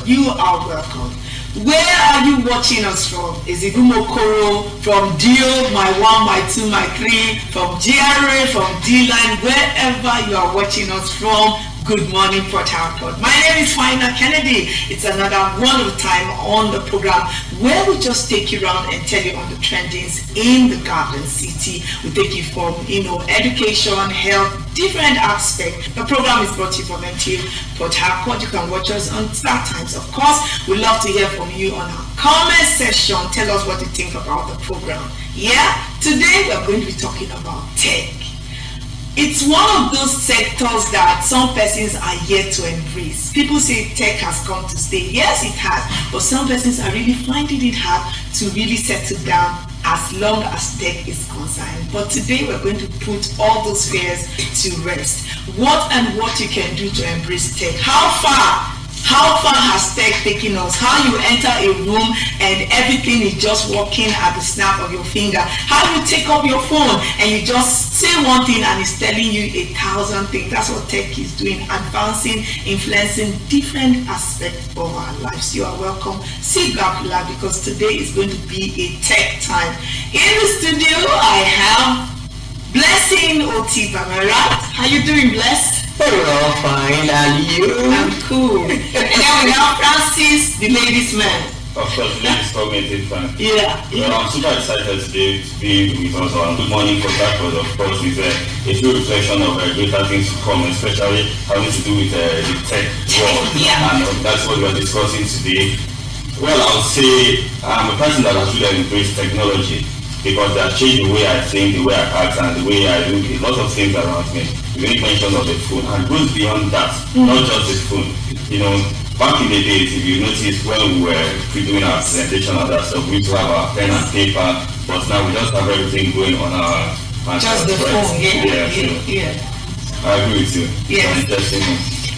You are welcome. Where are you watching us from? Is it Umokoro, from Dio, my 1, my 2, my 3, from GRA, from D-Line, wherever you are watching us from? Good morning, Port Harcourt. My name is Fina Kennedy. It's another wonderful time on the program where we just take you around and tell you on the trendings in the Garden City. We take you from, education, health, different aspects. The program is brought to you from MTU Port Harcourt. You can watch us on StarTimes. Of course, we love to hear from you on our comment section. Tell us what you think about the program. Yeah, today we're going to be talking about tech. It's one of those sectors that some persons are yet to embrace. People say tech has come to stay. Yes, it has, but some persons are really finding it hard to really settle down as long as tech is concerned. But today we're going to put all those fears to rest. What you can do to embrace tech. How far has tech taken us? How you enter a room and everything is just working at the snap of your finger. How you take up your phone and you just say one thing and it's telling you 1,000 things. That's what tech is doing, advancing, influencing different aspects of our lives. You are welcome. Sit back, because today is going to be a tech time. In the studio, I have Blessing Otibamera. How you doing, Bless? Very well, fine, and you? I'm cool. And then we have Francis, the ladies' man. Of course, ladies come in different. Yeah. Well, I'm super excited today to be with us on Good Morning Port Harcourt. Of course, with a true reflection of greater things to come, especially having to do with the tech world. Yeah. And that's what we're discussing today. Well, I would say I'm a person that has really embraced technology because they have changed the way I think, the way I act, and the way I look at lots of things around me. You make mention of the phone, and goes beyond that, not just the phone. Back in the days, if you notice, when we were doing our presentation and that stuff, we used to have our pen and paper, but now we just have everything going on our hands. Just the phone, yeah. I agree with you. Yeah. Interesting.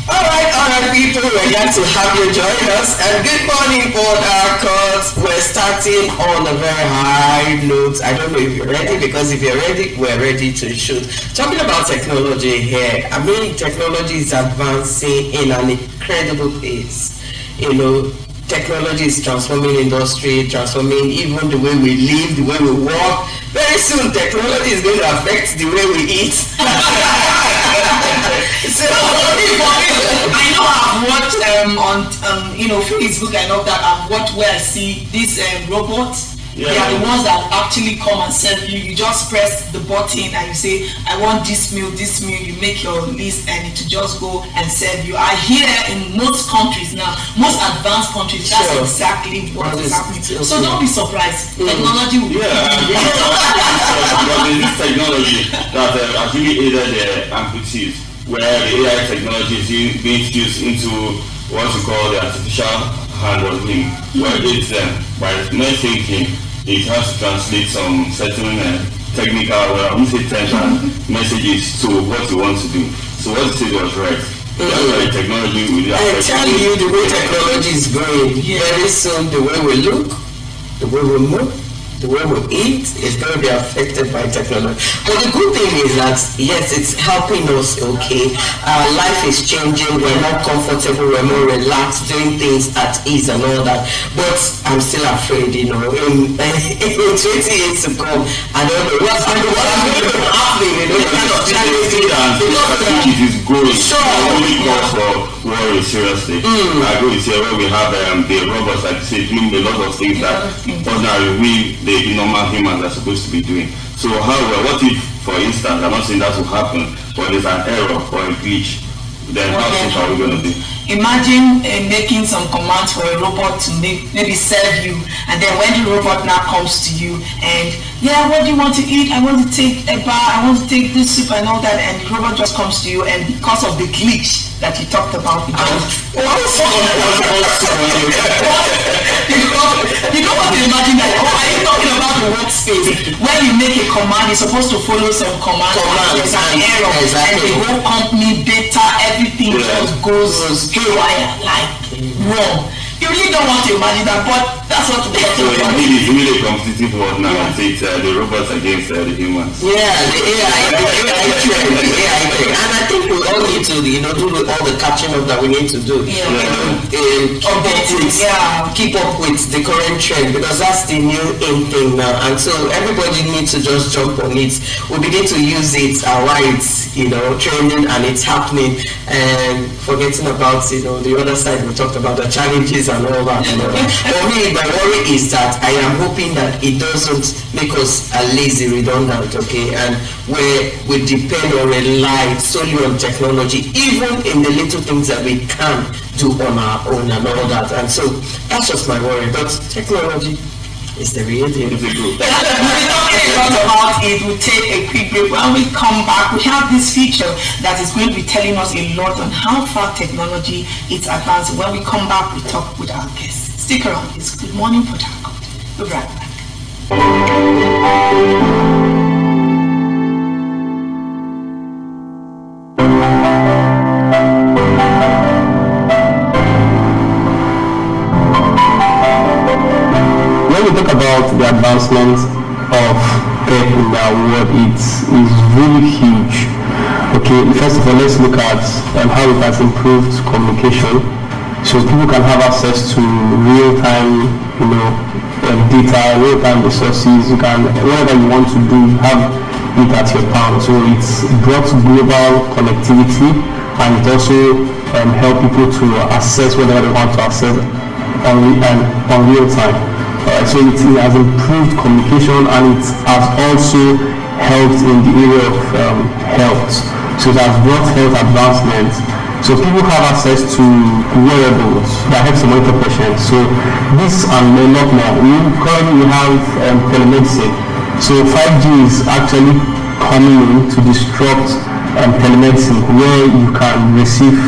All right, people, we're here to have you join us. And good morning, Port Harcourt. We're starting on a very high note. I don't know if you're ready, because if you're ready, we're ready to shoot. Talking about technology here, I mean, technology is advancing in an incredible pace. Technology is transforming industry, transforming even the way we live, the way we work. Very soon, technology is going to affect the way we eat. So, I know I've watched on Facebook and all that. I've watched where I see these robots. Yeah. They are the ones that actually come and serve you. You just press the button and you say, I want this meal. You make your list and it will just go and serve you. I hear in most countries now, most advanced countries, that's exactly what is happening. So don't be surprised. Technology will be because this technology that has really aided the amputees, where the AI technology is being used into what we call the artificial hand of him, where it's by not thinking, it has to translate some certain technical, I won't say technical messages to what you want to do. So what you said was right. That's why technology will I tell you, the way technology is going, very soon the way we look, the way we move, the way we eat is going to be affected by technology. But the good thing is that, yes, it's helping us, okay. Life is changing, we're more comfortable, we're more relaxed, doing things at ease and all that. But I'm still afraid, in 20 years to come, I don't know what's going to happen, the kind of challenges. It is growing. Sure. Only cause for worry, seriously. I go with you where we have the robots, like say, doing a lot of things that ordinarily the normal humans are supposed to be doing. So however, what if, for instance, I'm not saying that will happen, but there's an error or a glitch, then how safe are we going to be? Imagine making some commands for a robot to maybe serve you, and then when the robot now comes to you and yeah, what do you want to eat? I want to take a bath, I want to take this soup and all that, and the robot just comes to you, and because of the glitch that you talked about, you don't want to imagine that. Oh, are you talking about the workspace? When you make a command, you're supposed to follow some commands. There's an error, and the whole company data, everything just goes haywire, like wrong. You really don't want to imagine that, but that's what we're talking about. It's really a competitive world now. Yeah. It's the robots against the humans. Yeah, the AI trend, and I think we all need to, do all the catching up that we need to do. Keep up with the current trend, because that's the new in thing now, and so everybody needs to just jump on it. We begin to use it while it's trending and it's happening, and forgetting about the other side. We talked about the challenges and all that. For me, my worry is that I am hoping that it doesn't make us lazy, redundant, okay, and where we depend or rely solely on technology, even in the little things that we can do on our own and all that. And so that's just my worry. But technology is the real deal. We're talking a lot about it. We'll take a quick break. When we come back, we have this feature that is going to be telling us a lot on how far technology is advancing. When we come back, we talk with our guests. Stick around. It's Good Morning Port Harcourt. We'll be right back. When we talk about the advancement of tech in our world, it is really huge. Okay, first of all, let's look at how it has improved communication. So people can have access to real-time, data, real-time resources. You can, whatever you want to do, have it at your palm. So it's brought global connectivity, and it also help people to access whatever they want to access on real time. So it has improved communication, and it has also helped in the area of health. So it has brought health advancements. So people have access to wearables that help to monitor patients. So this and a lot more. We have telemedicine. So 5G is actually coming in to disrupt telemedicine, where you can receive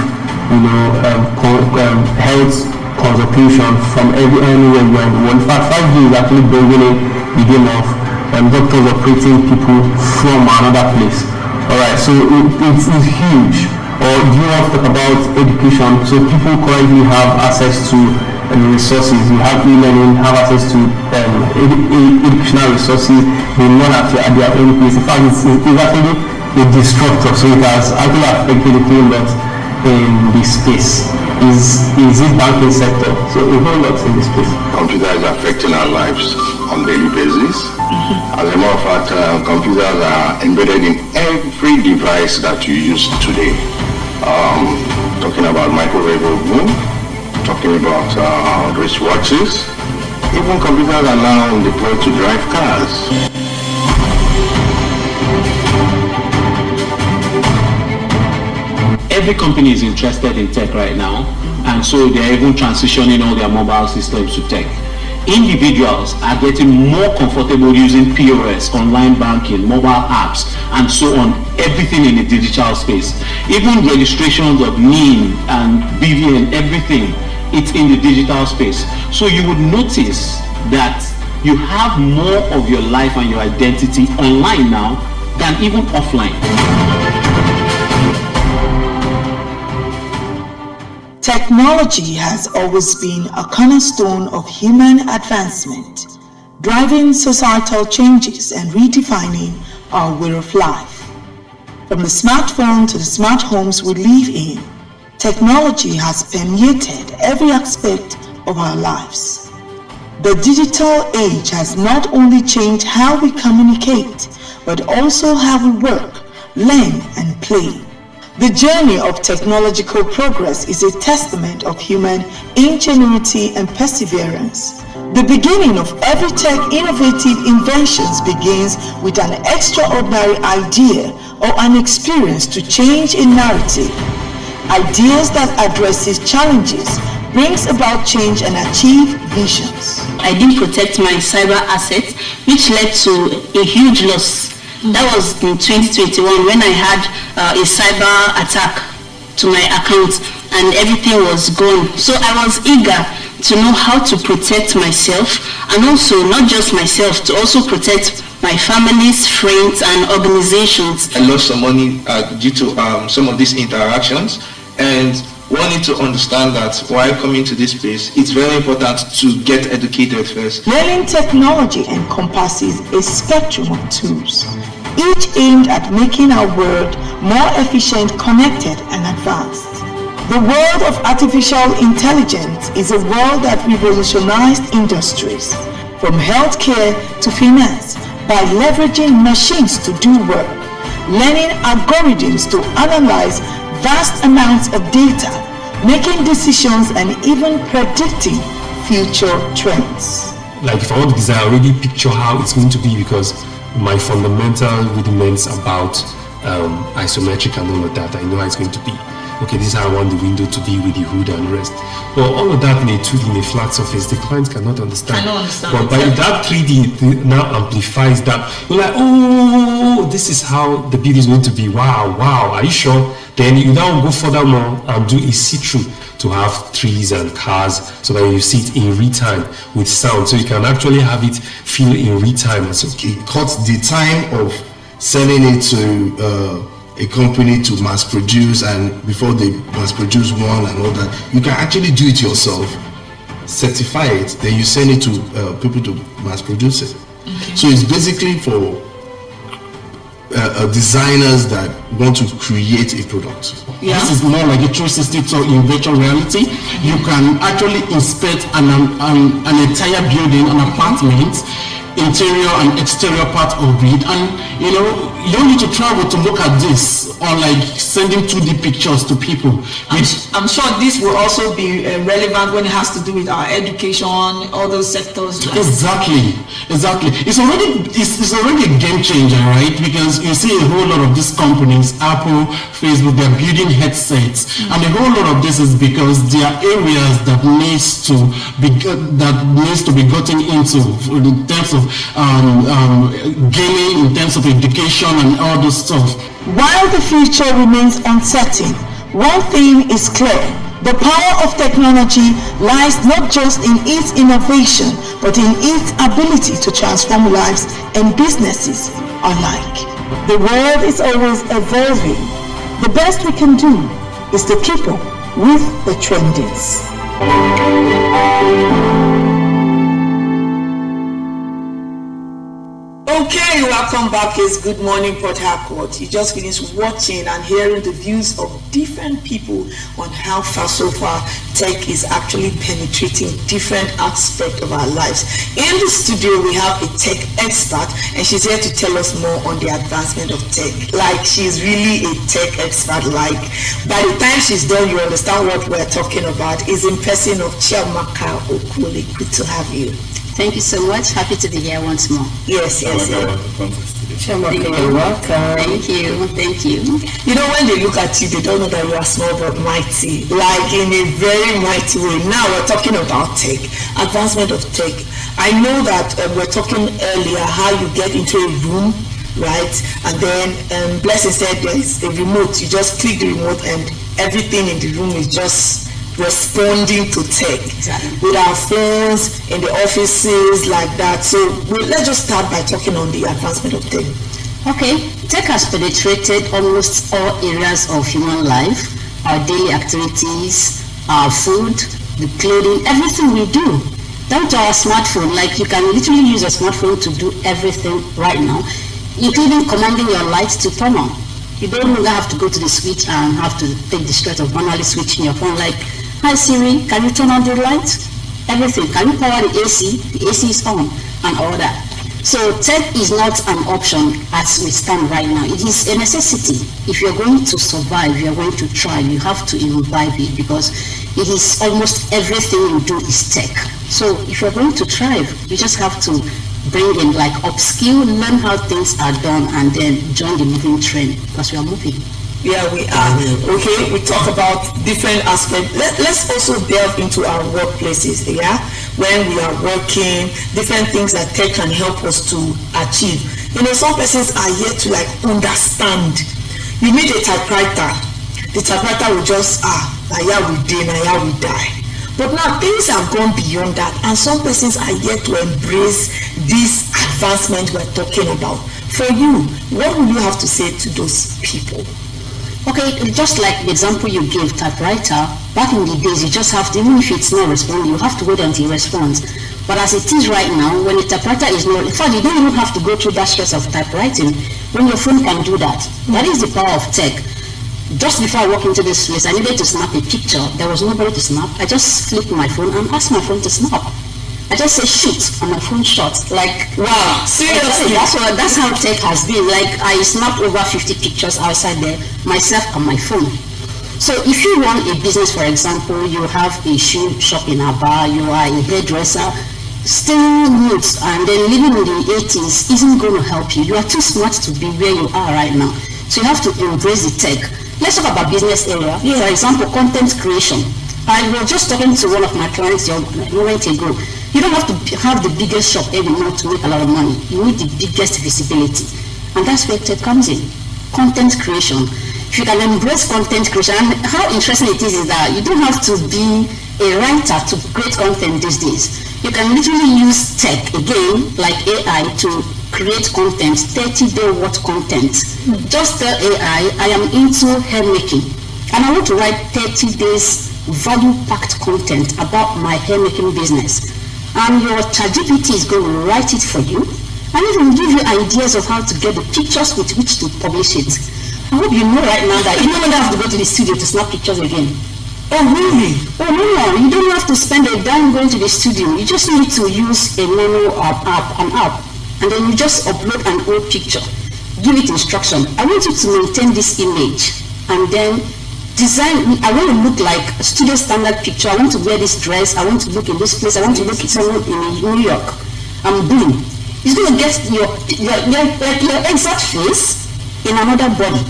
health consultation from anywhere you are in the world. In fact, 5G is actually bringing in the game of doctors operating people from another place. Alright, so it's huge. Or do you want to talk about education? So people currently have access to resources. You have e-learning, have access to educational resources. They learn at their own place. In fact, it's actually a disruptor. So it has actually affected a whole lot in this space. Is this banking sector? So a whole lot in this space. Computers are affecting our lives on a daily basis. As a matter of fact, computers are embedded in every device that you use today. Talking about microwave oven, talking about wristwatches, even computers are now deployed to drive cars. Every company is interested in tech right now, and so they're even transitioning all their mobile systems to tech. Individuals are getting more comfortable using POS, online banking, mobile apps, and so on, everything in the digital space. Even registrations of NIN and BVN, everything, it's in the digital space. So you would notice that you have more of your life and your identity online now than even offline. Technology has always been a cornerstone of human advancement, driving societal changes and redefining our way of life. From the smartphone to the smart homes we live in, technology has permeated every aspect of our lives. The digital age has not only changed how we communicate, but also how we work, learn, and play. The journey of technological progress is a testament of human ingenuity and perseverance. The beginning of every tech innovative inventions begins with an extraordinary idea or an experience to change a narrative. Ideas that addresses challenges brings about change and achieve visions. I didn't protect my cyber assets, which led to a huge loss. That was in 2021 when I had a cyber attack to my account and everything was gone. So I was eager to know how to protect myself, and also not just myself, to also protect my families, friends and organizations. I lost some money due to some of these interactions, and one need to understand that while coming to this place, it's very important to get educated first. Learning technology encompasses a spectrum of tools, each aimed at making our world more efficient, connected, and advanced. The world of artificial intelligence is a world that revolutionized industries, from healthcare to finance, by leveraging machines to do work, learning algorithms to analyze vast amounts of data, making decisions and even predicting future trends. Like if I want to design, I already picture how it's going to be, because my fundamental rudiments about isometric and all of that, I know how it's going to be. Okay, this is how I want the window to be with the hood and rest. But all of that in a 2D, in a flat surface, the client cannot understand. But by that 3D, it now amplifies that. You're like, oh, this is how the build is going to be. Wow, are you sure? Then you now go further more and do a see-through to have trees and cars, so that you see it in real time with sound. So you can actually have it feel in real time. So it cuts the time of selling it to a company to mass produce, and before they mass produce one and all that, you can actually do it yourself, certify it, then you send it to people to mass produce it. Okay. So it's basically for designers that want to create a product. Yeah. This is more like a 360 tour in virtual reality. You can actually inspect an entire building, an apartment, interior and exterior part of it, and you don't need to travel to look at this, or like sending 2D pictures to people. I'm sure this will also be relevant when it has to do with our education, all those sectors. Exactly. It's already a game changer, right? Because you see a whole lot of these companies, Apple, Facebook, they're building headsets, and a whole lot of this is because there are areas that needs to be gotten into in terms of gaming, in terms of education and all this stuff. While the future remains uncertain, one thing is clear: the power of technology lies not just in its innovation, but in its ability to transform lives and businesses alike. The world is always evolving. The best we can do is to keep up with the trendings. Okay, welcome back. It's Good Morning Port Harcourt. You just finished watching and hearing the views of different people on how far so far tech is actually penetrating different aspects of our lives. In the studio, we have a tech expert, and she's here to tell us more on the advancement of tech. Like, she's really a tech expert. Like, by the time she's done, you understand what we're talking about. Is in person of Chiamaka Okuli. Good to have you. Thank you so much. Happy to be here once more. Yes. Thank you. Welcome. Thank you. You know, when they look at you, they don't know that you are small but mighty, like in a very mighty way. Now we're talking about tech, advancement of tech. I know that we're talking earlier how you get into a room, right? And then Blessing said there is a remote. You just click the remote and everything in the room is just responding to tech. Exactly. With our phones in the offices like that. So let's just start by talking on the advancement of tech. Okay, tech has penetrated almost all areas of human life, our daily activities, our food, the clothing, everything we do. Down to our smartphone. Like, you can literally use a smartphone to do everything right now, including commanding your lights to turn on. You don't really have to go to the switch and have to take the stress of manually switching your phone. Like, hi Siri, can you turn on the light? Everything. Can you power the AC? The AC is on, and all that. So tech is not an option as we stand right now. It is a necessity. If you're going to survive, you're going to try, you have to imbibe it, because it is almost everything you do is tech. So if you're going to thrive, you just have to bring in, like, upskill, learn how things are done, and then join the moving trend, because we are moving. Yeah, we are. Okay, we talk about different aspects. Let's also delve into our workplaces, yeah? When we are working, different things that tech can help us to achieve. Some persons are yet to understand. You meet a typewriter, the typewriter will just, here we day, here we die. But now things have gone beyond that, and some persons are yet to embrace this advancement we're talking about. For you, what will you have to say to those people? Okay, just like the example you gave, typewriter, back in the days you just have to, even if it's not responding, you have to wait until it responds. But as it is right now, when the typewriter is not, in fact, you don't even have to go through that stress of typewriting when your phone can do that. That is the power of tech. Just before I walk into this place, I needed to snap a picture. There was nobody to snap. I just flipped my phone and asked my phone to snap. I just say shoot and my phone shot. Wow, seriously? That's how tech has been. I snapped over 50 pictures outside there, myself and my phone. So if you run a business, for example, you have a shoe shop in Aba, you are a hairdresser, staying roots and then living in the 80s isn't going to help you. You are too smart to be where you are right now. So you have to embrace the tech. Let's talk about business area. For example, content creation. I was just talking to one of my clients a moment ago. You don't have to have the biggest shop anymore to make a lot of money. You need the biggest visibility. And that's where tech comes in. Content creation. If you can embrace content creation, and how interesting it is that you don't have to be a writer to create content these days. You can literally use tech, again, like AI, to create content, 30-day worth content. Just tell AI, I am into hair making, and I want to write 30 days value-packed content about my hair making business. And your ChatGPT is going to write it for you, and it will give you ideas of how to get the pictures with which to publish it. I hope you know right now that you don't have to go to the studio to snap pictures again. Oh really? Oh no, you don't have to spend a dime going to the studio. You just need to use a menu app, and then you just upload an old picture. Give it instruction. I want you to maintain this image, and then design. I want to look like a studio standard picture. I want to wear this dress. I want to look in this place. I want to look somewhere in New York. Boom. It's going to get your exact face in another body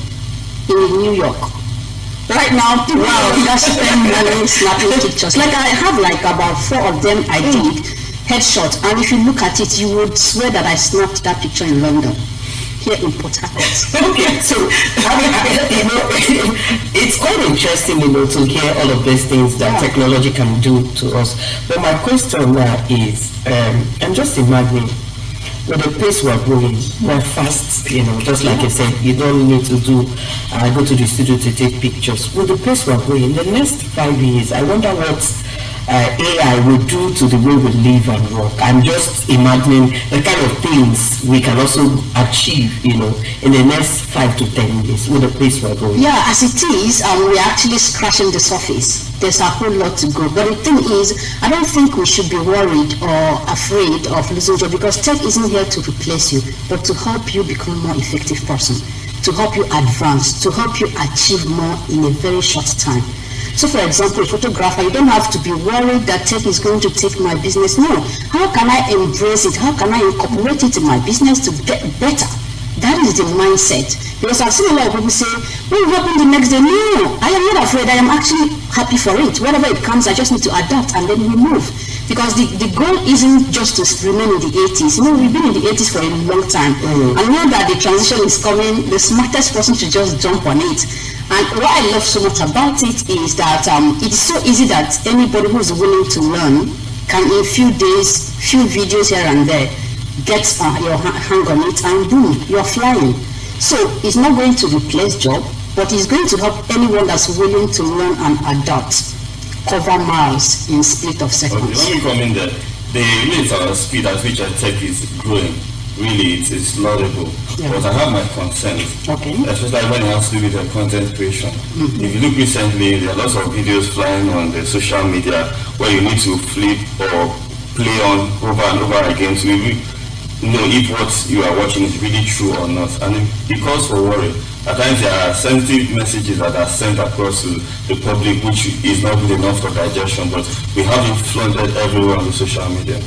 in New York. Right now, people just spend money snapping pictures. I have about 4 of them I did, headshots, and if you look at it, you would swear that I snapped that picture in London, here in Port Harcourt. Okay, so it's quite interesting, to hear all of these things that technology can do to us. But my question now is, I'm just imagining, with the pace we're going, we're fast, just like I said, you don't need to go to the studio to take pictures. With the pace we're going, in the next 5 years, I wonder what AI will do to the way we live and work. I'm just imagining the kind of things we can also achieve, in the next 5 to 10 years with the pace we're going. Yeah, as it is, we're actually scratching the surface. There's a whole lot to go. But the thing is, I don't think we should be worried or afraid of losing job, because tech isn't here to replace you, but to help you become a more effective person, to help you advance, to help you achieve more in a very short time. So for example, a photographer, you don't have to be worried that tech is going to take my business. No. How can I embrace it? How can I incorporate it in my business to get better? That is the mindset. Because I've seen a lot of people say, what will happen the next day? No, I am not afraid. I am actually happy for it. Whenever it comes, I just need to adapt and then we move. Because the goal isn't just to remain in the 80s. We've been in the 80s for a long time. And now that the transition is coming, the smartest person should just jump on it. And what I love so much about it is that it's so easy that anybody who is willing to learn can, in few days, few videos here and there, get your hang on it, and boom, you're flying. So it's not going to replace job, but it's going to help anyone that's willing to learn and adapt, cover miles in split of seconds. Okay, let me come in there. The rate of speed at which tech is growing, really, it's laudable. Yeah. But I have my concerns, especially when it has to do with content creation. If you look recently, there are lots of videos flying on the social media where you need to flip or play on over and over again to know if what you are watching is really true or not. And it calls for worry. At times there are sensitive messages that are sent across to the public, which is not good enough for digestion, but we have it flooded everywhere on the social media.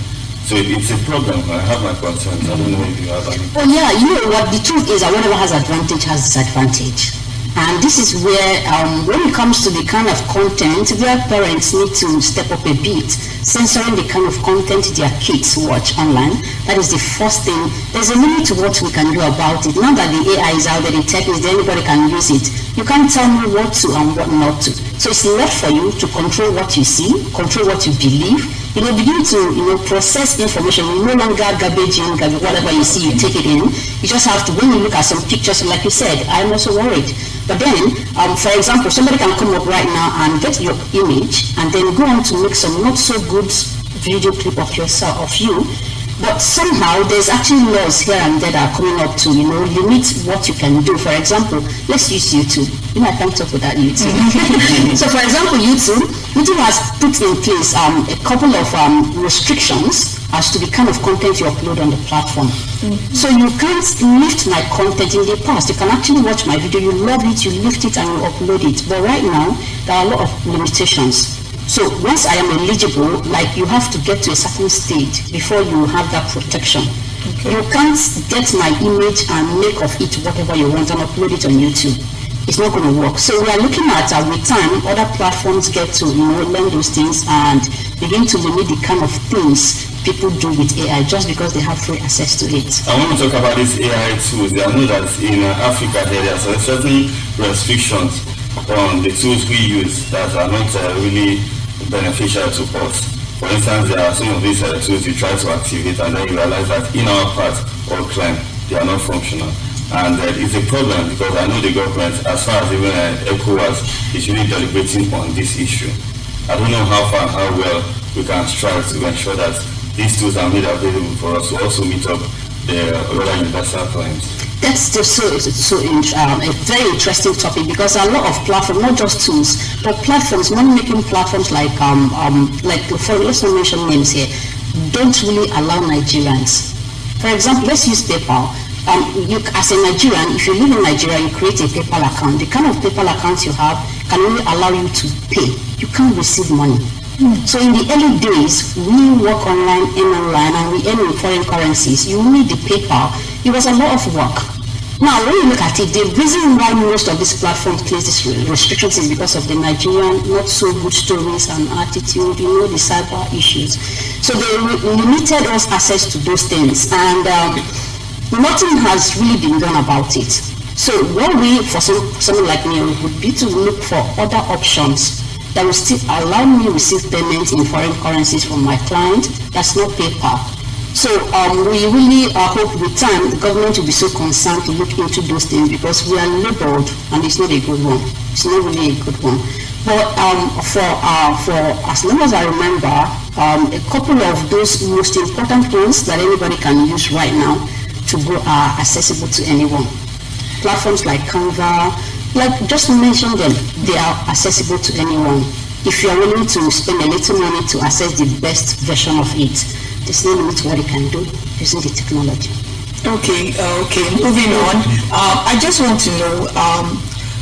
So it's a problem. I have my concerns. I don't know if you have any. Oh yeah, what the truth is that whatever has advantage has disadvantage. And this is where, when it comes to the kind of content, their parents need to step up a bit, censoring the kind of content their kids watch online. That is the first thing. There's a limit to what we can do about it. Now that the AI is out there, the tech is there, anybody can use it. You can't tell me what to and what not to. So it's left for you to control what you see, control what you believe. Begin to, process information. You no longer garbage in, whatever you see, you take it in. You just have to, when you look at some pictures, like you said, I'm also worried. But then, for example, somebody can come up right now and get your image and then go on to make some not so good video clip of yourself, of you. But somehow there's actually laws here and there that are coming up to, limit what you can do. For example, let's use YouTube. I can't talk without YouTube. So for example, YouTube has put in place a couple of restrictions as to the kind of content you upload on the platform. So you can't lift my content in the past. You can actually watch my video, you love it, you lift it and you upload it. But right now, there are a lot of limitations. So once I am eligible, like you have to get to a certain stage before you have that protection. Okay. You can't get my image and make of it whatever you want and upload it on YouTube. It's not going to work. So we are looking at, with time, other platforms get to learn those things and begin to limit the kind of things people do with AI just because they have free access to it. I want to talk about these AI tools. I know that in Africa there are certain restrictions on the tools we use that are not really beneficial to us. For instance, there are some of these tools you try to activate and then you realize that in our part or client, they are not functional. And it's a problem because I know the government, as far as even ECOWAS, is really deliberating on this issue. I don't know how far and how well we can strive to ensure that these tools are made available for us to also meet up the other universal clients. That's just a very interesting topic because a lot of platforms, not just tools, but platforms, money-making platforms like let's not mention names here, don't really allow Nigerians. For example, let's use PayPal. You, as a Nigerian, if you live in Nigeria, you create a PayPal account. The kind of PayPal accounts you have can only allow you to pay. You can't receive money. So in the early days, we work online, and we earn in foreign currencies. You need the PayPal. It was a lot of work. Now, when you look at it, the reason why most of these platforms place these restrictions is because of the Nigerian not so good stories and attitude, the cyber issues. So they limited us access to those things, and nothing has really been done about it. So what we, for someone like me, would be to look for other options that will still allow me to receive payments in foreign currencies from my client. That's not PayPal. So we really hope with time the government will be so concerned to look into those things because we are labeled and it's not a good one. It's not really a good one. But for as long as I remember, a couple of those most important ones that anybody can use right now to go are accessible to anyone. Platforms like Canva, just mention them, they are accessible to anyone. If you are willing to spend a little money to access the best version of it, there's no limit to what it can do using the technology. Okay, moving on. I just want to know,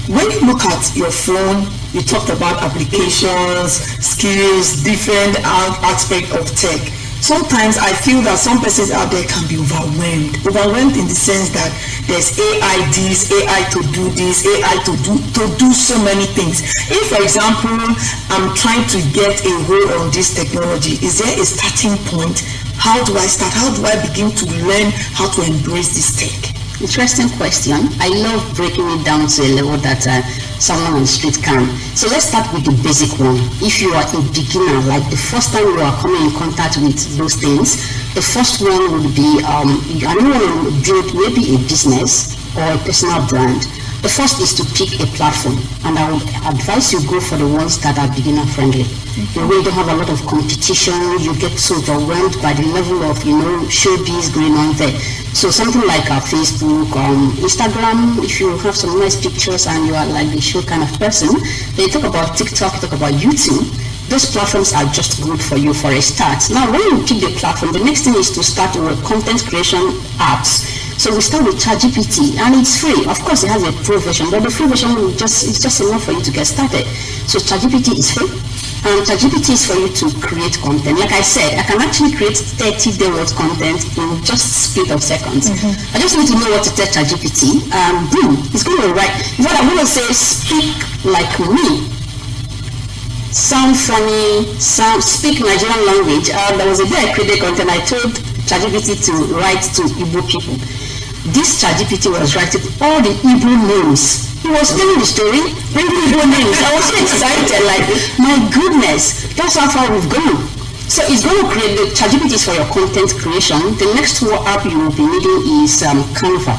when you look at your phone, you talked about applications, skills, different aspects of tech. Sometimes I feel that some persons out there can be overwhelmed in the sense that there's AI this, AI to do this, AI to do so many things. If, for example, I'm trying to get a hold on this technology, is there a starting point? How do I start? How do I begin to learn how to embrace this tech? Interesting question. I love breaking it down to a level that someone on the street can. So let's start with the basic one. If you are a beginner, like the first time you are coming in contact with those things, the first one would be, I don't want to build maybe a business or a personal brand. The first is to pick a platform, and I would advise you go for the ones that are beginner friendly. You really don't have a lot of competition, you get so overwhelmed by the level of, showbiz going on there. So something like Facebook, Instagram, if you have some nice pictures and you are like the show kind of person, then you talk about TikTok, you talk about YouTube. Those platforms are just good for you for a start. Now, when you pick the platform, the next thing is to start with content creation apps. So we start with ChatGPT, and it's free. Of course, it has a pro version, but the free version it's just enough for you to get started. So ChatGPT is free. ChatGPT is for you to create content. Like I said, I can actually create 30-day worth content in just a split of seconds. I just need to know what to tell ChatGPT. Boom, it's going to write. What I'm going to say, speak like me. Sound funny, speak Nigerian language. There was a day I created content. I told ChatGPT to write to Igbo people. This ChatGPT was writing all the Igbo names. He was telling the story, bringing Igbo names. I was so excited, like, my goodness, that's how far we've gone. So it's going to create, the ChatGPT is for your content creation. The next app you will be needing is Canva.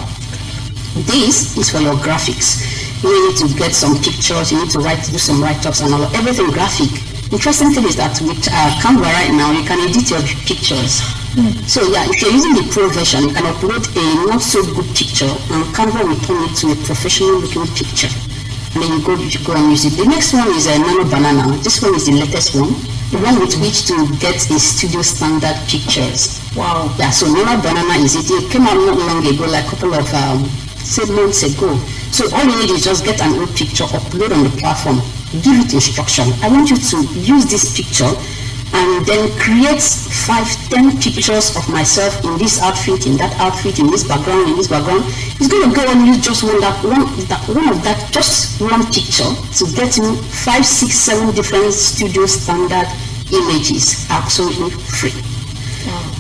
This is for your graphics. You need to get some pictures, you need to do some write-ups and all, everything graphic. Interesting thing is that with Canva right now, you can edit your pictures. So yeah, if you're using the Pro version, you can upload a not so good picture and Canva will turn it to a professional looking picture. And then you go and use it. The next one is Nano Banana. This one is the latest one. The one with which to get a studio standard pictures. Wow. Yeah, so Nano Banana is it. It came out not long ago, like a couple of months ago. So all you need is just get an old picture, upload on the platform, give it instruction. I want you to use this picture and then create 5-10 pictures of myself in this outfit, in that outfit, in this background, in this background. It's going to go and use just one picture to get me 5, 6, 7 different studio standard images, absolutely free.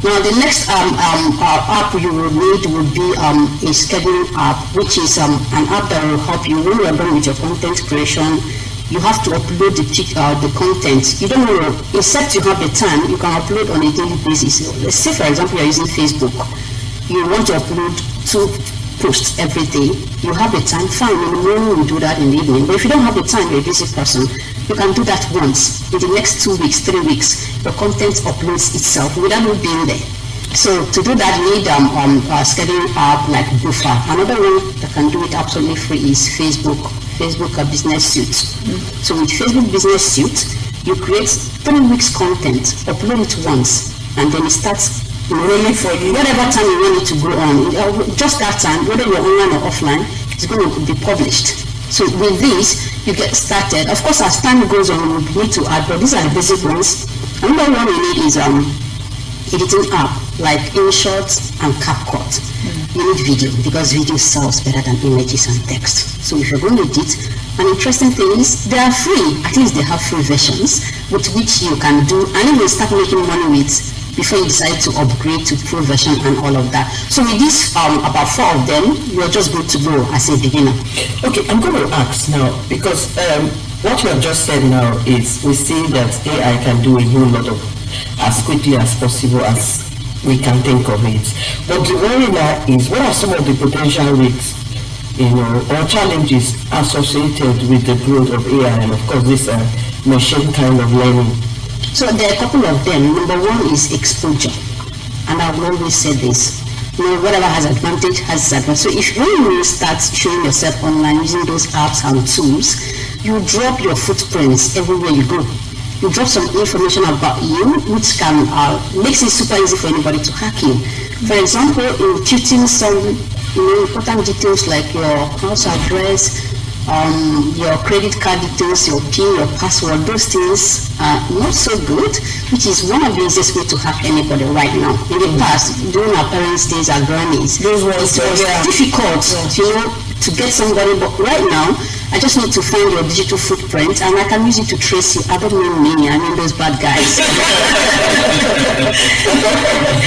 Now the next app you will need will be a scheduling app, which is an app that will help you when you are done with your content creation. You have to upload the content. You don't know, except you have the time, you can upload on a daily basis. Let's say, for example, you're using Facebook. You want to upload 2 posts every day. You have the time, fine, in the morning you do that, in the evening. But if you don't have the time, you're a busy person, you can do that once. In the next 2 weeks, 3 weeks, your content uploads itself without you being there. So to do that, you need a scheduling app like Buffer. Another one that can do it absolutely free is Facebook Business Suite. So with Facebook Business Suite, you create 3 weeks content, upload it once, and then it starts rolling for you. Whatever time you want it to go on, just that time, whether you're online or offline, it's going to be published. So with this, you get started. Of course, as time goes on, we need to add, but these are the basic ones. Another one we need is editing app like InShot and CapCut. You need video because video sells better than images and text. So if you're going to edit, an interesting thing is they are free. At least they have free versions with which you can do, and you will start making money with before you decide to upgrade to Pro version and all of that. So with this, about 4 of them, you're just good to go as a beginner. Okay, I'm going to ask now, because what you have just said now is we see that AI can do a whole lot of as quickly as possible as we can think of it. But the worry now is, what are some of the potential risks, or challenges associated with the growth of AI and of course this machine kind of learning? So there are a couple of them. Number one is exposure, and I've always said this. Whatever has advantage has disadvantage. So if when you start showing yourself online using those apps and tools, you drop your footprints everywhere you go. You drop some information about you, which can makes it super easy for anybody to hack you. For example, imputing some important details like your house address, your credit card details, your PIN, your password. Those things are not so good, which is one of the easiest way to hack anybody right now. In the past, during our parents' days, our grannies, it was difficult, to get somebody. But right now, I just need to find your digital footprint and I can use it to trace you. I don't mean me, I mean those bad guys.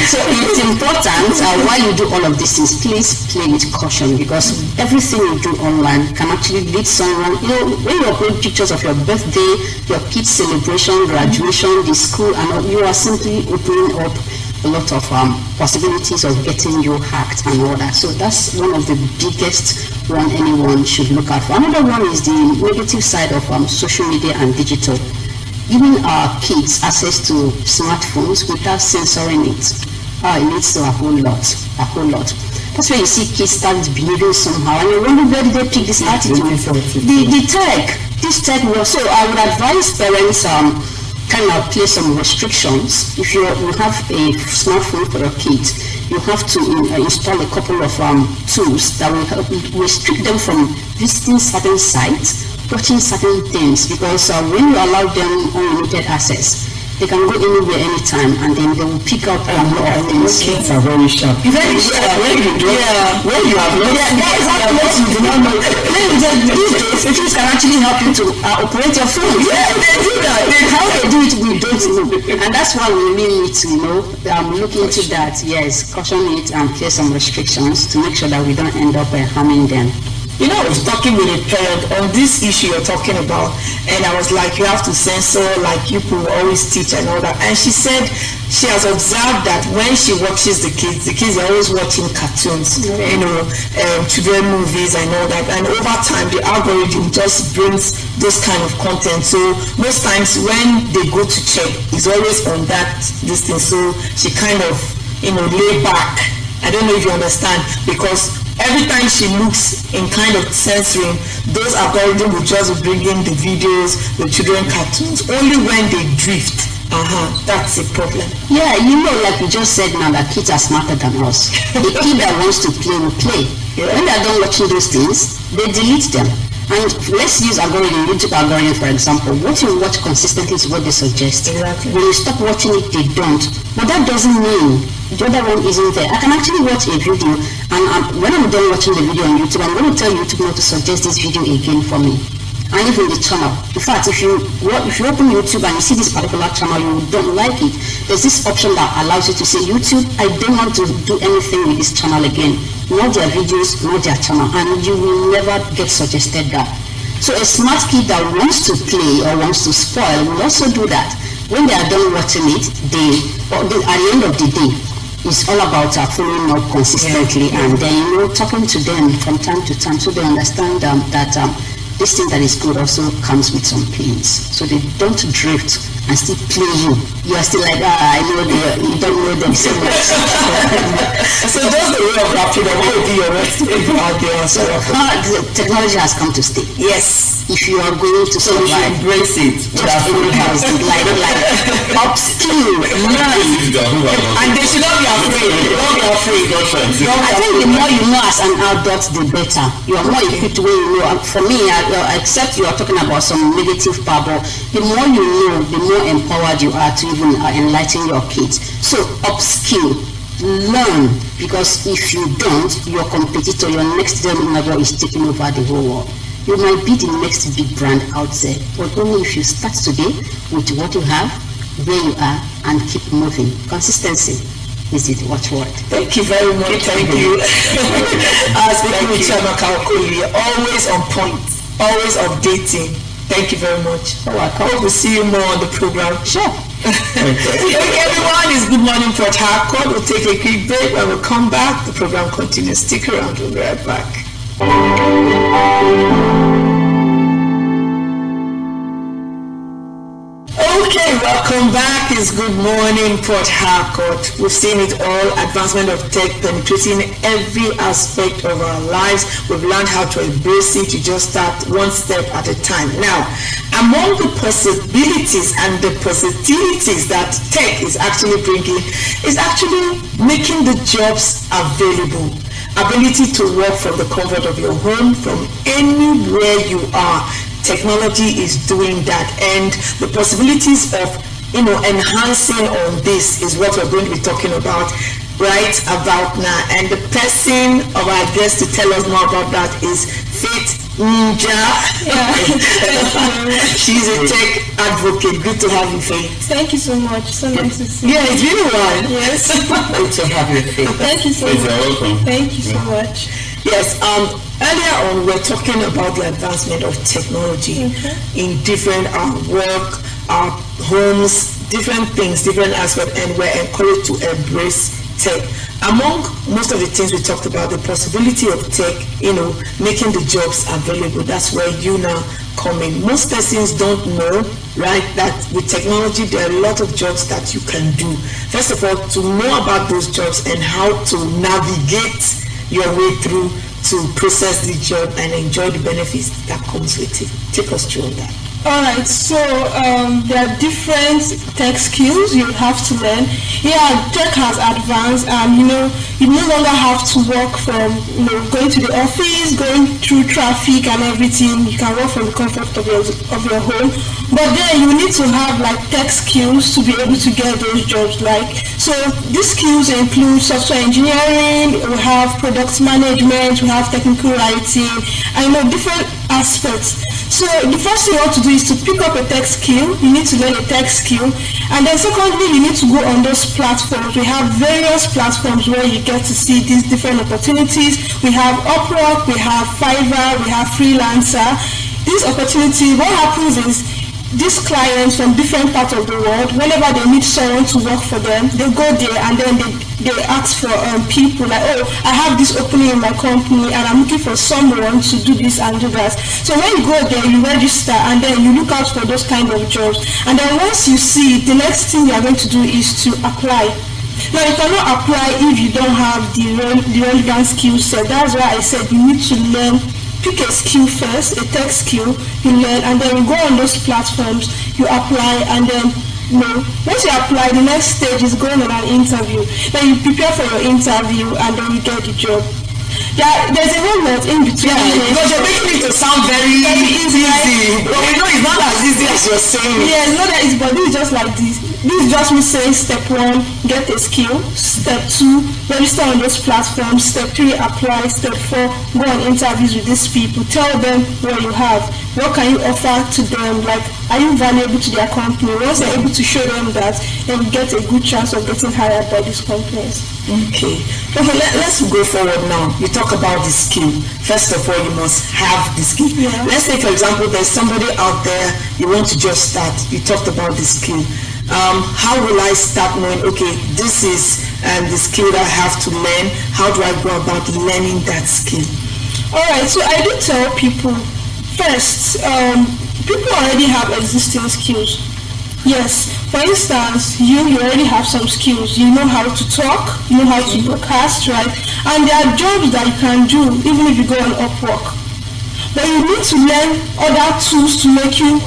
So it's important while you do all of these things, please play with caution, because everything you do online can actually lead someone. When you upload pictures of your birthday, your kids' celebration, graduation, the school, and you are simply opening up a lot of possibilities of getting you hacked and all that. So that's one of the biggest one anyone should look out for. Another one is the negative side of social media and digital. Giving our kids access to smartphones without censoring it, it leads to a whole lot. That's where you see kids start behaving somehow, and you wonder, where did they pick this attitude? This tech. So I would advise parents kind of place some restrictions. If you have a smartphone for your kids, you have to install a couple of tools that will help restrict them from visiting certain sites watching certain things, because when you allow them unlimited access, they can go anywhere, anytime, and then they will pick up a lot of things. Kids are very sharp. Very sharp. When you have not. That is what you do not know. These days, kids can actually help you to operate your phone. Yeah, they do that. How they do it, we don't know. And that's why we really need to, look into that. Yes, caution it and place some restrictions to make sure that we don't end up harming them. I was talking with a parent on this issue you're talking about, and I was like, you have to censor, like you people always teach and all that. And she said she has observed that when she watches the kids are always watching cartoons, children movies and all that. And over time, the algorithm just brings this kind of content. So most times when they go to check, it's always on this thing. So she kind of, lay back. I don't know if you understand, because every time she looks in kind of censoring, those algorithms will just bring in the videos, the children cartoons, only when they drift. That's a problem. Yeah, like you just said now, that kids are smarter than us. The kid that wants to play will play. Yeah. When they're done watching those things, they delete them. And let's use YouTube algorithm for example. What you watch consistently is what they suggest. Exactly. When you stop watching it, they don't. But that doesn't mean the other one isn't there. I can actually watch a video, and when I'm done watching the video on YouTube, I'm going to tell YouTube not to suggest this video again for me. And even the channel. In fact, if you open YouTube and you see this particular channel, you don't like it, there's this option that allows you to say, YouTube, I don't want to do anything with this channel again. Not their videos, not their channel. And you will never get suggested that. So a smart kid that wants to play or wants to spoil will also do that. When they are done watching it, at the end of the day, it's all about following up consistently and then talking to them from time to time so they understand that this thing that is good also comes with some pains. So they don't drift and still play you. You are still like, I know you don't know them so much. So that's the way of wrapping up. What would be your rest people out there? The technology has come to stay. Yes. If you are going to so we should embrace it. Just embrace it. Like upskill, learn. And they should not be afraid. Don't be afraid. I think the more you know as an adult, the better. You are more equipped when you know. For me, except you are talking about some negative power, the more you know, the more empowered you are to even enlighten your kids. So upskill, learn, because if you don't, your competitor, your next neighbor is taking over the whole world. You might be the next big brand out there, but only if you start today with what you have, where you are, and keep moving. Consistency is the watchword. Thank you very much. Thank you. Speaking with Chiamaka Okolie, always on point, always updating. Thank you very much. Hope we'll see you more on the program. Sure. Okay, everyone, it's Good Morning Port Harcourt. We'll take a quick break. When we come back, the program continues. Stick around. We'll be right back. Okay, welcome back. It's Good Morning Port Harcourt. We've seen it all, advancement of tech penetrating every aspect of our lives. We've learned how to embrace it. You just start one step at a time. Now, among the possibilities and the positivities that tech is actually bringing is actually making the jobs available. Ability to work from the comfort of your home, from anywhere you are. Technology is doing that, and the possibilities of enhancing on this is what we're going to be talking about right about now. And the person of our guest to tell us more about that is Faith Ninja. Yeah. She's a tech advocate. Good to have you, Faith. Thank you so much. So nice to see you. Yeah, it's been a while. Yes. Good to have you, Faith. Thank you so much. You're welcome. Thank you so much. Yes, earlier on we were talking about the advancement of technology in different work, homes, different things, different aspects, and we're encouraged to embrace tech. Among most of the things we talked about, the possibility of tech, making the jobs available, that's where you now come in. Most persons don't know, right, that with technology there are a lot of jobs that you can do. First of all, to know about those jobs and how to navigate your way through to process the job and enjoy the benefits that comes with it. Take us through that. Alright, so there are different tech skills you have to learn. Yeah, tech has advanced, and you no longer have to work from going to the office, going through traffic and everything. You can work from the comfort of your home. But then you need to have like tech skills to be able to get those jobs. So these skills include software engineering, we have product management, we have technical writing, and different aspects. So the first thing you want to do is to pick up a tech skill. You need to learn a tech skill, and then secondly, you need to go on those platforms. We have various platforms where you get to see these different opportunities. We have Upwork, we have Fiverr, we have Freelancer. These opportunities, what happens is these clients from different parts of the world, whenever they need someone to work for them, they go there and then they ask for people like, oh, I have this opening in my company and I'm looking for someone to do this and do that. So when you go there, you register and then you look out for those kind of jobs. And then once you see it, the next thing you are going to do is to apply. Now you cannot apply if you don't have the relevant skill set. That's why I said you need to learn. Pick a skill first, a tech skill, you learn, and then you go on those platforms, you apply, and then once you apply, the next stage is going on an interview. Then you prepare for your interview, and then you get the job. There's a whole lot in between. Because you're making it to sound very easy. But we know it's not as easy as you're saying. Yeah, it's not that easy, but this is just like this. This is just me saying step 1, get a skill. Step 2, register on those platforms. Step 3, apply. Step 4, go on interviews with these people. Tell them what you have. What can you offer to them? Like, are you valuable to their company? Once you're able to show them that, then you get a good chance of getting hired by these companies. Okay, let's go forward now. You talk about the skill. First of all, you must have the skill. Yeah. Let's say, for example, there's somebody out there, you want to just start. You talked about the skill. How will I start knowing, okay, this is the skill that I have to learn? How do I go about learning that skill? Alright, so I do tell people, first, people already have existing skills. Yes, for instance, you already have some skills. You know how to talk, you know how to broadcast, right? And there are jobs that you can do even if you go on Upwork. But you need to learn other tools to make you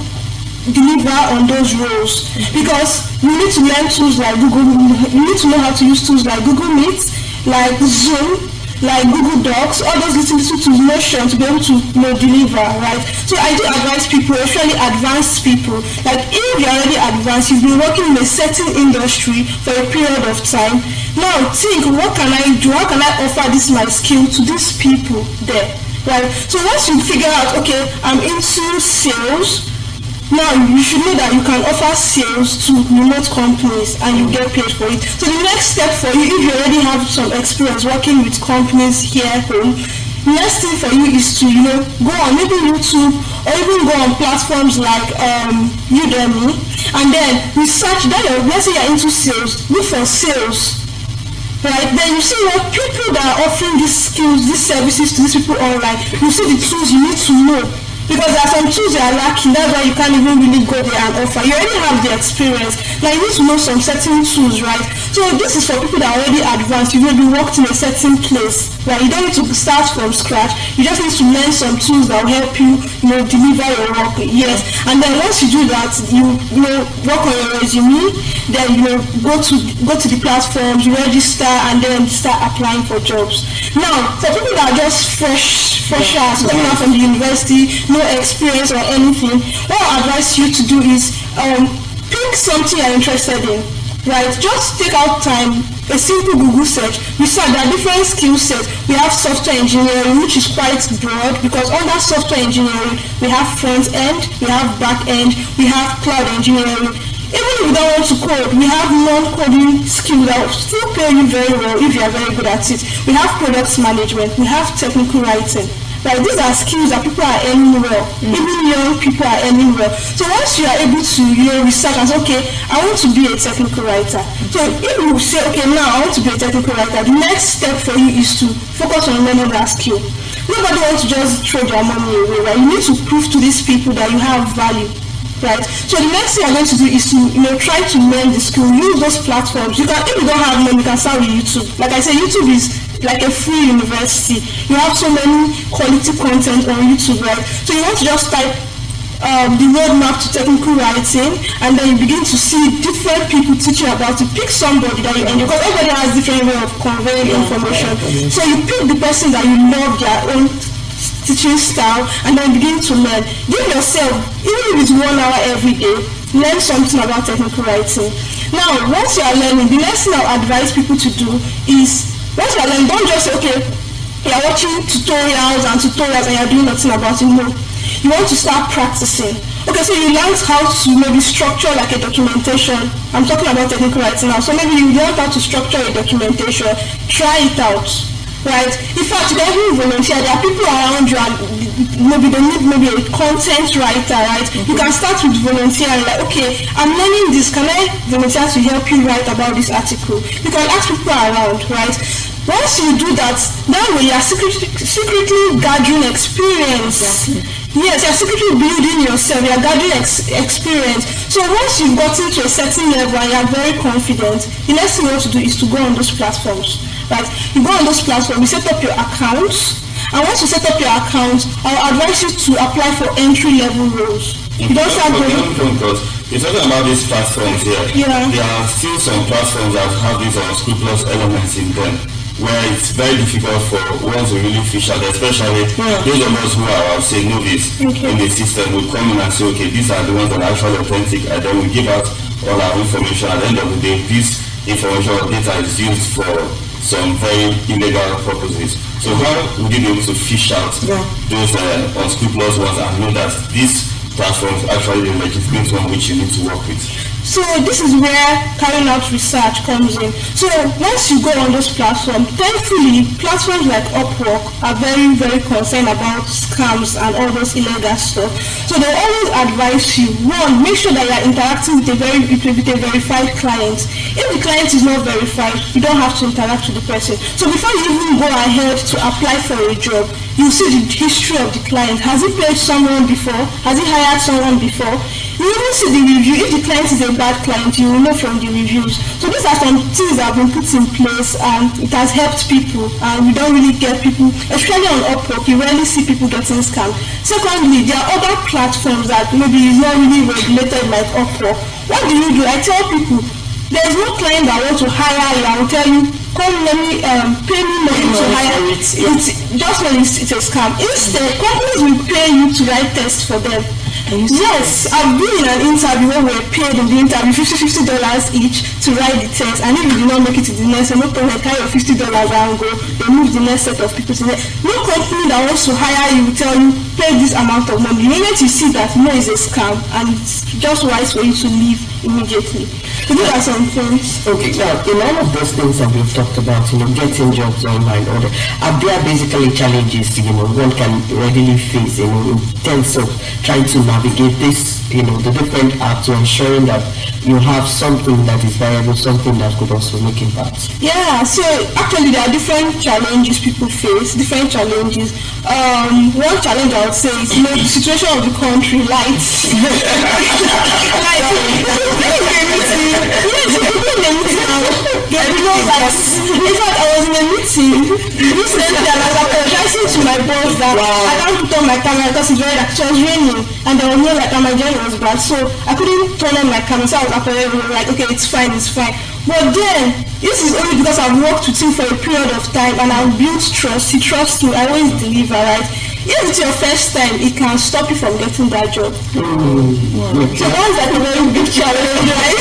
deliver on those roles, because you need to learn tools like Google. You need to know how to use tools like Google Meet, like Zoom, like Google Docs, all those little tools, Notion, to be able to deliver, right? So I do advise people, especially advanced people, like if you're already advanced, you've been working in a certain industry for a period of time. Now think, what can I do? How can I offer this my skill to these people there, right? So once you figure out, okay, I'm into sales. Now you should know that you can offer sales to remote companies and you get paid for it. So the next step for you, if you already have some experience working with companies here at home, the next thing for you is to go on maybe YouTube or even go on platforms like Udemy, and then research that. Let's say you're into sales, look for sales. Right, then you see what people that are offering these skills, these services to these people online. You see the tools you need to know. Because there are some tools that are lacking, that's why you can't even really go there and offer. You already have the experience. Now you need to know some certain tools, right? So this is for people that are already advanced. You've maybe worked in a certain place, right? You don't need to start from scratch. You just need to learn some tools that will help you, deliver your work. Yes. And then once you do that, you work on your resume, then go to the platforms, you register, and then start applying for jobs. Now, for people that are just freshers coming out from the university, no experience or anything, what I advise you to do is pick something you're interested in, right? Just take out time, a simple Google search. We saw there are different skill sets. We have software engineering, which is quite broad, because under software engineering we have front end, we have back end, we have cloud engineering. Even if you don't want to code, we have non-coding skills that will still pay you very well if you are very good at it. We have product management, we have technical writing. Like these are skills that people are earning well. Even young people are earning well. So once you are able to research and say, okay, I want to be a technical writer. So if you say, okay, now I want to be a technical writer, the next step for you is to focus on learning that skill. Nobody wants to just throw their money away, right? You need to prove to these people that you have value. Right. So the next thing I'm going to do is to try to learn the skill. Use those platforms. You can, if you don't have money, you can start with YouTube. Like I said, YouTube is like a free university. You have so many quality content on YouTube, right? So you want to just type the roadmap to technical writing, and then you begin to see different people teaching about it. Pick somebody that you enjoy, because everybody has different way of conveying information. So you pick the person that you love their own teaching style, and then begin to learn. Give yourself, even if it's 1 hour every day, learn something about technical writing. Now, once you are learning, the next thing I advise people to do is, once you are learning, don't just say, okay, you are watching tutorials and you're doing nothing about it. No. You want to start practicing. Okay, so you learned how to maybe structure like a documentation. I'm talking about technical writing now. So maybe you learned how to structure a documentation. Try it out, right? In fact, you can even volunteer. There are people around you and maybe they need maybe a content writer, right? You can start with volunteering, like, okay, I'm learning this. Can I volunteer to help you write about this article? You can ask people around, right? Once you do that, that way you are secretly gathering experience. Yes, you're secretly building yourself, you're gathering experience. So once you've gotten to a certain level and you're very confident, the next thing you want to do is to go on those platforms, right? You go on those platforms, you set up your accounts, and once you set up your accounts, I'll advise you to apply for entry-level roles. You don't start going... Because you're talking about these platforms here. Yeah. There are still some platforms that have these unscrupulous elements in them, where it's very difficult for one to really fish out, especially those of us who are, say, novice in the system will come in and say, okay, these are the ones that are actually authentic, and then we give out all our information. At the end of the day, this information or data is used for some very illegal purposes. So how would you be able to fish out those unscrupulous ones and know that these platforms actually the legitimate one which you need to work with? So this is where carrying out research comes in. So once you go on those platforms, thankfully platforms like Upwork are very, very concerned about scams and all those illegal stuff. So they always advise you, one, make sure that you are interacting with a verified client. If the client is not verified, you don't have to interact with the person. So before you even go ahead to apply for a job, you see the history of the client. Has he paid someone before? Has he hired someone before? You even see the review. If the client is a bad client, you will know from the reviews. So these are some things that have been put in place, and it has helped people, and we don't really get people, especially on Upwork, you rarely see people getting scammed. Secondly, there are other platforms that maybe is not really regulated like Upwork. What do? I tell people, there is no client that wants to hire you. I will tell you, come, let me pay me money to hire it. Just when it's a scam. Instead, companies will pay you to write tests for them. Yes, I've been in an interview where we were paid in the interview $50 each to write the test, and if you did not make it to the next, no problem, carry your $50 and go. They move the next set of people to the next. No company that wants to hire you will tell you pay this amount of money. The moment you see that it's a scam, and it's just wise for you to leave immediately. So these are some things. Okay, now in all of those things that we've talked about, getting jobs online, are there basically challenges one can readily face in terms of trying to navigate this, the different apps, to ensuring that you have something that is viable, something that could also make impact? Yeah, so actually there are different challenges people face, different challenges. One challenge I would say is the situation of the country, lights. In fact, I was in a meeting recently and I was apologizing to my boss that I can't put on my camera because it was raining and there was no light and my journey was bad, so I couldn't turn on my camera. So I was apologizing, like, okay, it's fine. But then, this is only because I've worked with him for a period of time and I've built trust. He trusts me, I always deliver, right? If it's your first time, it can stop you from getting that job. So that's like a very big challenge, right?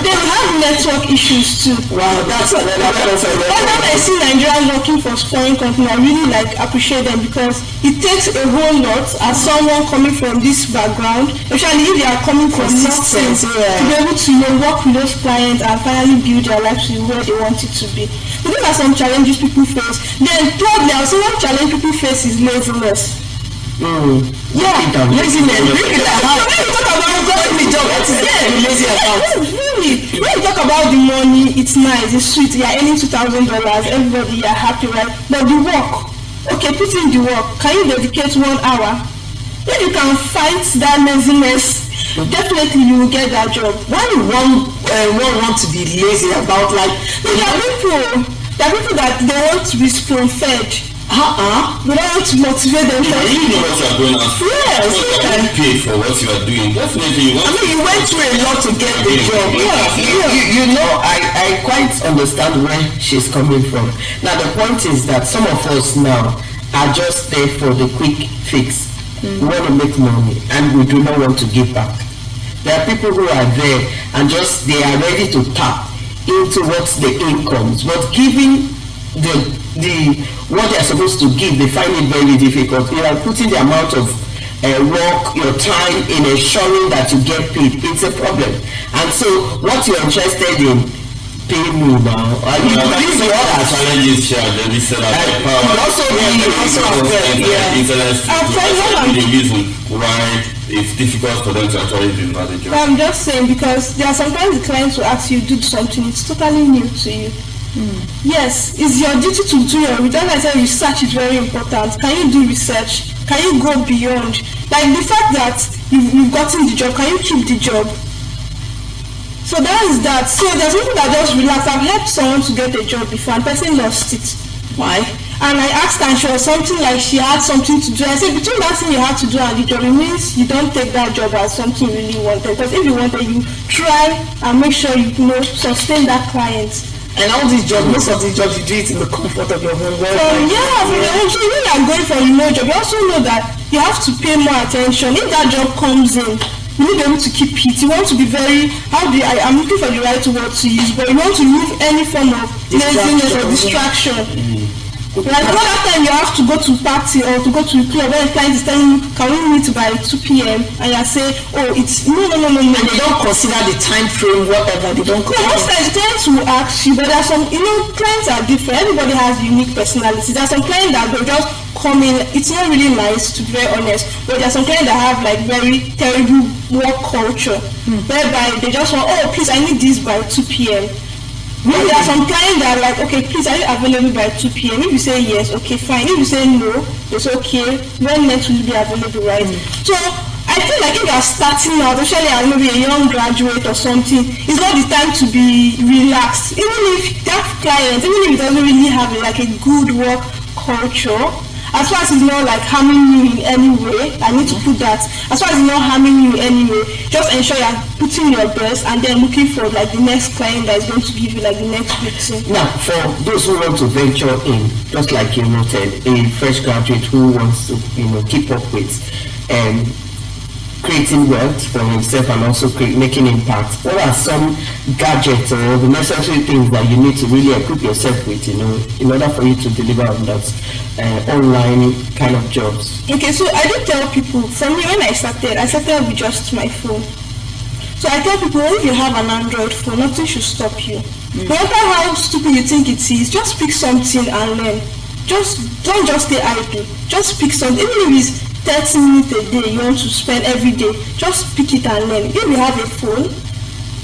Then we have network issues too. Wow, that's another person. Whenever I see Nigerians working for foreign companies, I really appreciate them because it takes a whole lot as someone coming from this background, especially if they are coming from nothing, to be able to work with those clients and finally build their lives to where they want it to be. So these are some challenges people face. Then thirdly, I would say one challenge people face is laziness. Yeah, laziness. When you talk about getting the job, when you talk about the money, it's nice, it's sweet. You're earning $2,000, everybody, you're happy, right? But the work, okay, put in the work. Can you dedicate 1 hour? If you can fight that laziness, definitely you will get that job. Why do one want to be lazy about there are people that they want to be spoon-fed. They don't want to motivate themselves. You know what you're going on. Yes. You're paid for what you are doing. Definitely, you went through a lot to get the job. You know, I quite understand where she's coming from. Now the point is that some of us now are just there for the quick fix. We want to make money and we do not want to give back. There are people who are there and just they are ready to tap into what's the incomes, but giving the what they are supposed to give, they find it very difficult. You are putting the amount of work, your time in ensuring that you get paid. It's a problem. And so what you're interested in, pay me now. These are all challenges here. They set up the reason why it's difficult for them to actually deliver the job. I'm just saying, because there are sometimes the clients will ask you to do something, it's totally new to you. Yes, it's your duty to do your research. I said research is very important. Can you do research? Can you go beyond? Like the fact that you've gotten the job, can you keep the job? So that is that. So there's people that just relax. I've helped someone to get a job before and the person lost it. Why? And I asked her and she was something like she had something to do. I said between that thing you had to do and the job, it means you don't take that job as something you really wanted. Because if you wanted, you try and make sure you sustain that client. And all these jobs, most of these jobs, you do it in the comfort of your home. From your home. So when you are going for a remote job, you also know that you have to pay more attention. If that job comes in, you need to be able to keep it. You want to be very, I'm looking for the right word to use, but you want to remove any form of laziness or distraction. Like another time you have to go to a party or to go to a club when the client is telling you, can we meet by 2 p.m. and you say, oh, it's no. And they don't consider the time frame, whatever. They don't consider. Most times clients will ask you, but there are some, clients are different. Everybody has unique personalities. There are some clients that will just come in. It's not really nice, to be very honest, but there are some clients that have like very terrible work culture, whereby they just want, oh, please, I need this by 2 p.m. There are some clients that are like, okay, please, are you available by 2 p.m.? If you say yes, okay, fine. If you say no, it's okay. When next will you be available, right? So I feel like if you are starting out, especially as maybe a young graduate or something, it's not the time to be relaxed. Even if that client, even if it doesn't really have like a good work culture, as far as it's not like harming you in any way, I need to put that. As far as it's not harming you in any way, just ensure you're putting your best and then looking for like the next client that is going to give you like the next good thing. Now, for those who want to venture in, just like you noted, a fresh graduate who wants to, keep up with creating wealth for himself and also making impact, what are some gadgets or the necessary things that you need to really equip yourself with, in order for you to deliver on that online kind of jobs? Okay, so I do tell people, for me when I started with just my phone. So I tell people, if you have an Android phone, nothing should stop you. No matter how stupid you think it is, just pick something and learn. Don't just stay idle. Just pick something, even if it's 30 minutes a day you want to spend every day, just pick it and learn. If you have a phone,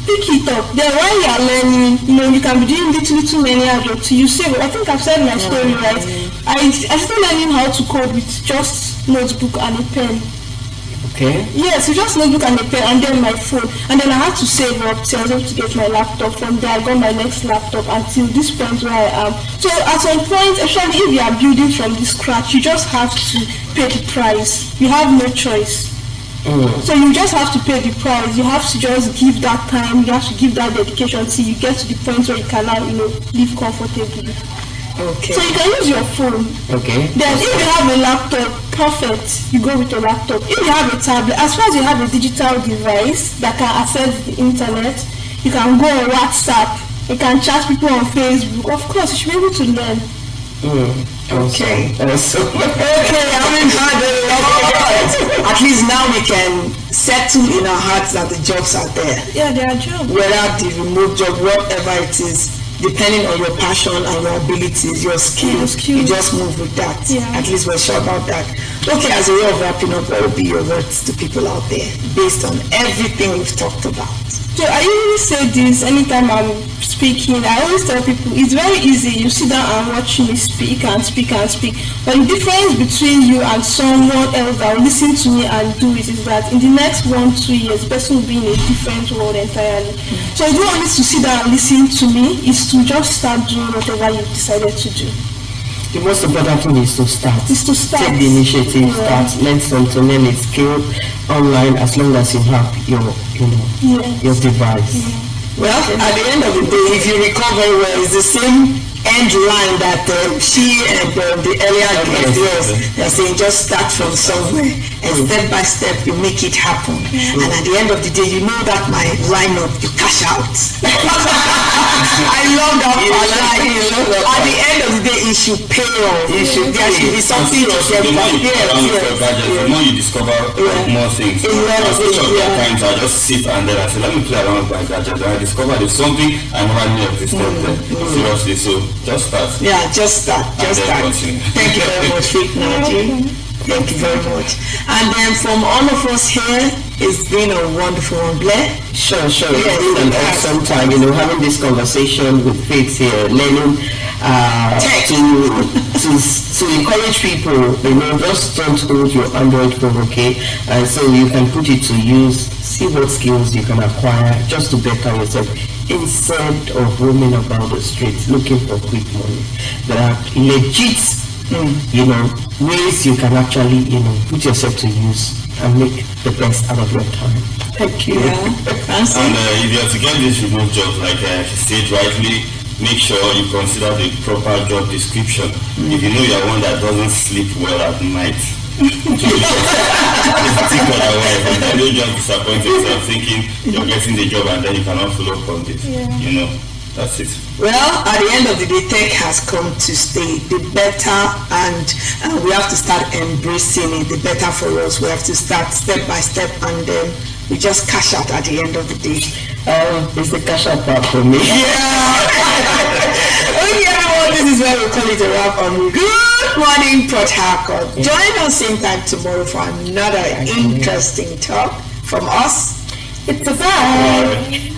pick it up. Then while you are learning, you can be doing little many jobs till you save. I think I've said my story right. I started learning how to code with just notebook and a pen. Okay. Yes, so just notebook and a pen and then my phone. And then I had to save up till I was able to get my laptop. From there I got my next laptop until this point where I am. So at some point, especially if you are building from the scratch, you just have to pay the price. You have no choice. So you just have to pay the price. You have to just give that time, you have to give that dedication till you get to the point where you can now, live comfortably. Okay. So you can use your phone. Okay. Then if you have a laptop, perfect. You go with a laptop. If you have a tablet, as far as you have a digital device that can access the internet, you can go on WhatsApp. You can chat people on Facebook. Of course, you should be able to learn. Okay. Awesome. Okay, having had a lot. At least now we can settle in our hearts that the jobs are there. Yeah, there are jobs. Whether the remote job, whatever it is, depending on your passion and your abilities, your skills, you just move with that. Yeah. At least we're sure about that. Okay, as a way of wrapping up, what would be your words to people out there based on everything we've talked about? So I usually say this anytime I'm speaking. I always tell people it's very easy. You sit down and watch me speak and speak and speak. But the difference between you and someone else that will listen to me and do it is that in the next 1-2 years, the person will be in a different world entirely. So you don't need to sit down and listen to me. It's to just start doing whatever you've decided to do. The most important thing is to start. Take the initiative, start, learn something, learn a skill online as long as you have your device. Well, at the end of the day, if you recall very well, it's the same end line that she and the earlier guest they're saying just start from somewhere and step by step you make it happen. And at the end of the day, you know that my lineup, you cash out. I love that part. At the end of the day, it should pay off. There should be something to get back. The more you discover more things. Times I just sit and then I say, let me play around with my gadget. And I discover there's something I never knew existed there. Seriously, so just start. Yeah, just start. Thank you very much, Rick Naji. Thank you very much. And then from all of us here, it's been a wonderful one, Blair. Sure. It's been an awesome time, having this conversation with Faith here, learning to encourage people, just don't hold your Android phone, okay? And so you can put it to use, see what skills you can acquire just to better yourself instead of roaming about the streets looking for quick money. There are legit, ways you can actually, put yourself to use and make the best out of your time. Thank you. And if you have to get this remote job, like she said rightly, make sure you consider the proper job description. If you know you're one that doesn't sleep well at night, don't just disappoint yourself thinking you're getting the job and then you cannot follow up on this. That's it. Well, at the end of the day, tech has come to stay. The better, and we have to start embracing it. The better for us. We have to start step by step, and then we just cash out at the end of the day. It's the cash out part for me. Yeah. Okay, everyone, this is where we call it a wrap on Good Morning Port Harcourt. Join us same time tomorrow for another interesting talk from us. It's a bye.